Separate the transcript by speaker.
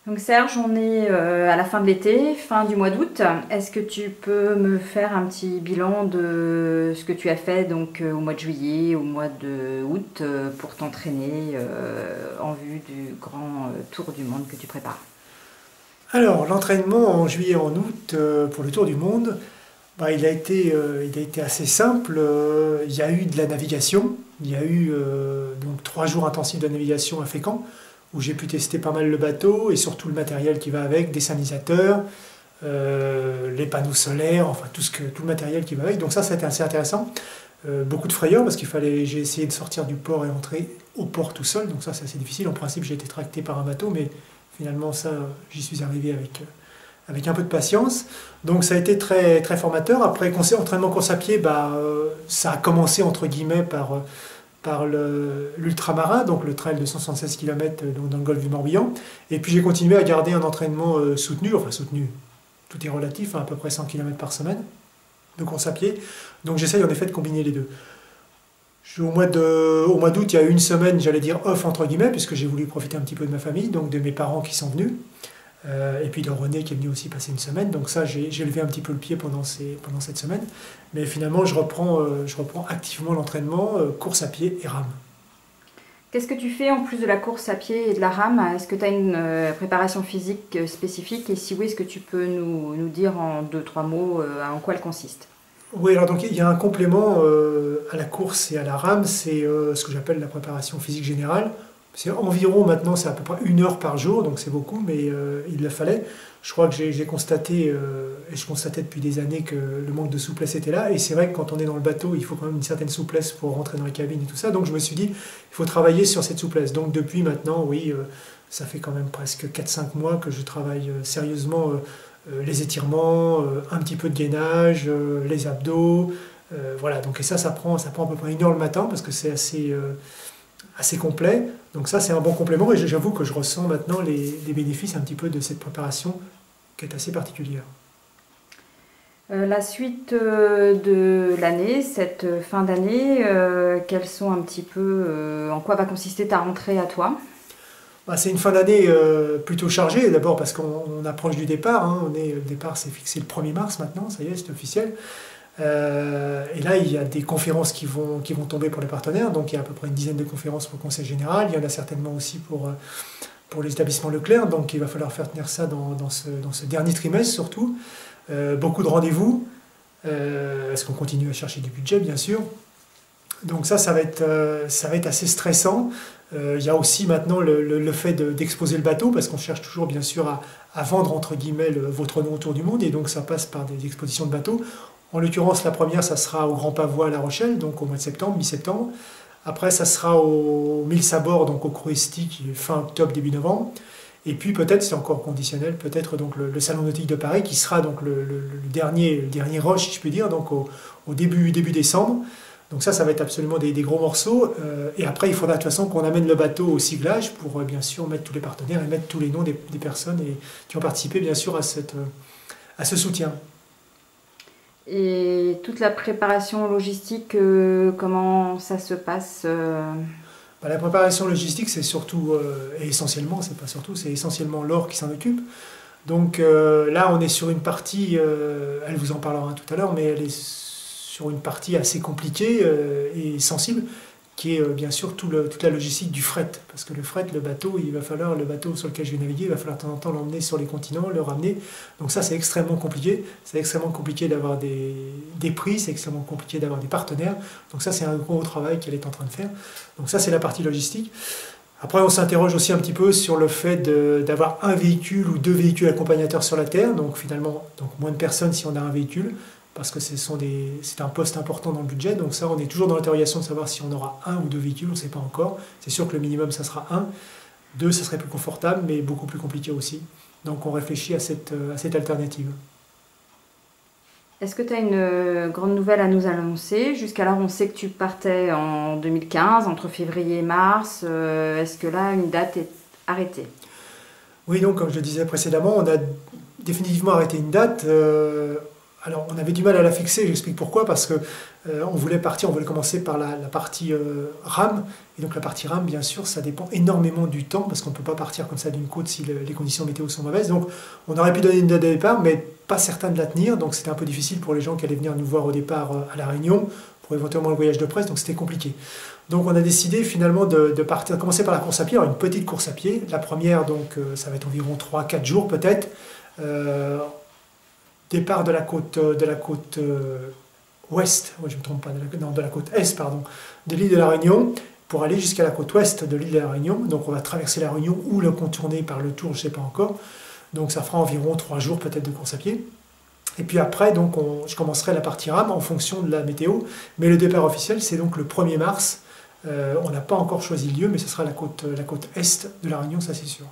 Speaker 1: Donc Serge, on est à la fin de l'été, fin du mois d'août. Est-ce que tu peux me faire un petit bilan de ce que tu as fait donc au mois de juillet, au mois de août pour t'entraîner en vue du grand tour du monde que tu prépares?
Speaker 2: Alors, l'entraînement en juillet et en août pour le Tour du Monde, bah, il a été assez simple. Il y a eu de la navigation. Il y a eu donc 3 jours intensifs de navigation à Fécamp, où j'ai pu tester pas mal le bateau et surtout le matériel qui va avec, des salinisateurs, les panneaux solaires, enfin tout le matériel qui va avec. Donc ça, c'était assez intéressant. Beaucoup de frayeur parce j'ai essayé de sortir du port et entrer au port tout seul. Donc ça, c'est assez difficile. En principe, j'ai été tracté par un bateau, mais finalement, ça, j'y suis arrivé avec un peu de patience. Donc ça a été très, très formateur. Après, entraînement course à pied, bah, ça a commencé entre guillemets par l'ultramarin, donc le trail de 176 km dans le golfe du Morbihan. Et puis j'ai continué à garder un entraînement soutenu, enfin soutenu, tout est relatif, hein, à peu près 100 km par semaine de course à pied. Donc j'essaye en effet de combiner les deux. Au mois d'août, il y a eu une semaine, j'allais dire off entre guillemets, puisque j'ai voulu profiter un petit peu de ma famille, donc de mes parents qui sont venus. Et puis de René qui est venu aussi passer une semaine. Donc ça, j'ai levé un petit peu le pied pendant cette semaine. Mais finalement, je reprends activement l'entraînement, course à pied et rame.
Speaker 1: Qu'est-ce que tu fais en plus de la course à pied et de la rame? Est-ce que tu as une préparation physique spécifique? Et si oui, est-ce que tu peux nous dire en deux, trois mots en quoi elle consiste?
Speaker 2: Oui, alors donc il y a un complément à la course et à la rame, c'est ce que j'appelle la préparation physique générale. C'est environ maintenant, c'est à peu près 1 heure par jour, donc c'est beaucoup, mais il le fallait. Je crois que j'ai constaté, et je constatais depuis des années que le manque de souplesse était là, et c'est vrai que quand on est dans le bateau, il faut quand même une certaine souplesse pour rentrer dans la cabine et tout ça, donc je me suis dit, il faut travailler sur cette souplesse. Donc depuis maintenant, oui, ça fait quand même presque 4 5 mois que je travaille sérieusement les étirements, un petit peu de gainage, les abdos, voilà, donc et ça prend à peu près 1 heure le matin, parce que c'est assez complet. Donc ça, c'est un bon complément et j'avoue que je ressens maintenant les bénéfices un petit peu de cette préparation qui est assez particulière.
Speaker 1: La suite de l'année, cette fin d'année, quels sont un petit peu, en quoi va consister ta rentrée à toi?
Speaker 2: Bah, c'est une fin d'année plutôt chargée, d'abord parce qu'on approche du départ, hein. Le départ c'est fixé le 1er mars maintenant, ça y est, c'est officiel. Et là, il y a des conférences qui vont tomber pour les partenaires, donc il y a à peu près une dizaine de conférences pour le Conseil général, il y en a certainement aussi pour les établissements Leclerc, donc il va falloir faire tenir ça dans ce dernier trimestre surtout. Beaucoup de rendez-vous, parce qu'on continue à chercher du budget bien sûr. Donc ça va être assez stressant. Il y a aussi maintenant le fait d'exposer le bateau, parce qu'on cherche toujours bien sûr à vendre entre guillemets votre nom autour du monde, et donc ça passe par des expositions de bateaux. En l'occurrence, la première, ça sera au Grand Pavois à La Rochelle, donc au mois de septembre, mi-septembre. Après, ça sera au Mille Sabords, donc au Cruesti, qui est fin octobre, début novembre. Et puis peut-être, c'est encore conditionnel, peut-être donc le Salon nautique de Paris, qui sera donc le dernier rush, si je peux dire, donc au début décembre. Donc ça va être absolument des gros morceaux. Et après, il faudra de toute façon qu'on amène le bateau au siglage pour bien sûr mettre tous les partenaires et mettre tous les noms des personnes qui ont participé bien sûr à ce soutien.
Speaker 1: Et toute la préparation logistique, comment ça se passe
Speaker 2: Bah, la préparation logistique, c'est surtout, et essentiellement, c'est pas surtout, c'est essentiellement Laure qui s'en occupe. Donc là, on est sur une partie, elle vous en parlera tout à l'heure, mais elle est sur une partie assez compliquée et sensible, qui est bien sûr toute la logistique du fret. Parce que le fret, le bateau sur lequel je vais naviguer, il va falloir de temps en temps l'emmener sur les continents, le ramener. Donc ça, c'est extrêmement compliqué. C'est extrêmement compliqué d'avoir des prix, c'est extrêmement compliqué d'avoir des partenaires. Donc ça, c'est un gros travail qu'elle est en train de faire. Donc ça, c'est la partie logistique. Après, on s'interroge aussi un petit peu sur le fait d'avoir un véhicule ou 2 véhicules accompagnateurs sur la Terre. Donc finalement, donc moins de personnes si on a un véhicule, parce que c'est un poste important dans le budget. Donc ça, on est toujours dans l'interrogation de savoir si on aura 1 ou 2 véhicules, on ne sait pas encore. C'est sûr que le minimum, ça sera 1. 2, ça serait plus confortable, mais beaucoup plus compliqué aussi. Donc on réfléchit à cette alternative.
Speaker 1: Est-ce que tu as une grande nouvelle à nous annoncer? Jusqu'alors, on sait que tu partais en 2015, entre février et mars. Est-ce que là, une date est arrêtée?
Speaker 2: Oui, donc comme je le disais précédemment, on a définitivement arrêté une date. Alors, on avait du mal à la fixer, j'explique pourquoi, parce que on voulait commencer par la partie rame, et donc la partie rame, bien sûr, ça dépend énormément du temps, parce qu'on ne peut pas partir comme ça d'une côte si les conditions météo sont mauvaises, donc on aurait pu donner une date de départ, mais pas certain de la tenir, donc c'était un peu difficile pour les gens qui allaient venir nous voir au départ à La Réunion, pour éventuellement le voyage de presse, donc c'était compliqué. Donc on a décidé finalement de commencer par la course à pied, alors une petite course à pied, la première, donc ça va être environ 3-4 jours peut-être, départ de la côte ouest, oui, je ne me trompe pas, de la côte est, pardon, de l'île de la Réunion, pour aller jusqu'à la côte ouest de l'île de la Réunion. Donc on va traverser la Réunion ou le contourner par le Tour, je ne sais pas encore. Donc ça fera environ 3 jours peut-être de course à pied. Et puis après, donc je commencerai la partie rame en fonction de la météo. Mais le départ officiel, c'est donc le 1er mars. On n'a pas encore choisi le lieu, mais ce sera la côte est de la Réunion, ça c'est sûr.